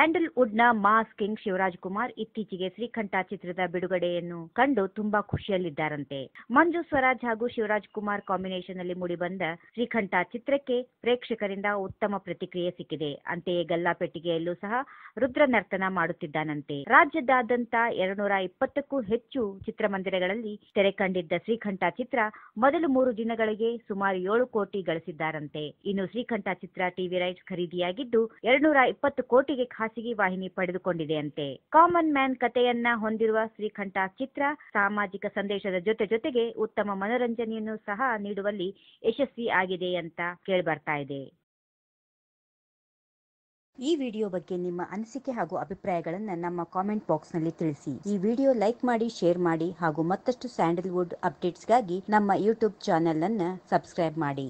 Sandalwood ನ mass king Shivraj Kumar ಇತ್ತೀಚೆಗೆ ಶ್ರೀಕಂಠ ಚಿತ್ರದ ಬಿಡುಗಡೆಯನ್ನು ಕಂಡು ತುಂಬಾ ಖುಷಿಯಲ್ಲಿದ್ದಾರಂತೆ. ಮಂಜು ಸ್ವರಾಜ್ ಹಾಗೂ ಶಿವರಾಜ್ ಕುಮಾರ್ ಕಾಂಬಿನೇಷನ್ ನಲ್ಲಿ ಮೂಡಿಬಂದ ಶ್ರೀಕಂಠ ಚಿತ್ರಕ್ಕೆ ಪ್ರೇಕ್ಷಕರಿಂದ ಉತ್ತಮ ಪ್ರತಿಕ್ರಿಯೆ ಸಿಕ್ಕಿದೆ. ಅಂತೆಯೇ ಗಲ್ಲಾಪೆಟ್ಟಿಗೆಯಲ್ಲೂ ಸಹ ರುದ್ರ ನರ್ತನ ಮಾಡುತ್ತಿದ್ದಾನಂತೆ. ರಾಜ್ಯದಾದ್ಯಂತ 220ಕ್ಕೂ ಹೆಚ್ಚು ಚಿತ್ರಮಂದಿರಗಳಲ್ಲಿ ತೆರೆ ಕಂಡಿದ್ದ ಶ್ರೀಕಂಠ ಚಿತ್ರ ಮೊದಲು 3 ದಿನಗಳಿಗೆ ಸುಮಾರು 7 ಕೋಟಿ ಗಳಿಸಿದ್ದಾರಂತೆ. ಇನ್ನು ಶ್ರೀಕಂಠ ಚಿತ್ರ ಟಿವಿ ರೈಟ್ಸ್ ಖರೀದಿಯಾಗಿದ್ದು 220 ಕೋಟಿಗೆ ಖಾಸಗಿ ವಾಹಿನಿ ಪಡೆದುಕೊಂಡಿದೆಯಂತೆ. ಕಾಮನ್ ಮ್ಯಾನ್ ಕಥೆಯನ್ನ ಹೊಂದಿರುವ ಶ್ರೀಕಂಠ ಚಿತ್ರ ಸಾಮಾಜಿಕ ಸಂದೇಶದ ಜೊತೆಗೆ ಉತ್ತಮ ಮನೋರಂಜನೆಯನ್ನು ಸಹ ನೀಡುವಲ್ಲಿ ಯಶಸ್ವಿ ಆಗಿದೆ ಅಂತ ಕೇಳಿಬರ್ತಾ ಇದೆ. ಈ ವಿಡಿಯೋ ಬಗ್ಗೆ ನಿಮ್ಮ ಅನಿಸಿಕೆ ಹಾಗೂ ಅಭಿಪ್ರಾಯಗಳನ್ನು ನಮ್ಮ ಕಾಮೆಂಟ್ ಬಾಕ್ಸ್ನಲ್ಲಿ ತಿಳಿಸಿ. ಈ ವಿಡಿಯೋ ಲೈಕ್ ಮಾಡಿ, ಶೇರ್ ಮಾಡಿ ಹಾಗೂ ಮತ್ತಷ್ಟು ಸ್ಯಾಂಡಲ್ವುಡ್ ಅಪ್ಡೇಟ್ಸ್ಗಾಗಿ ನಮ್ಮ ಯೂಟ್ಯೂಬ್ ಚಾನೆಲ್ ಅನ್ನು ಸಬ್ಸ್ಕ್ರೈಬ್ ಮಾಡಿ.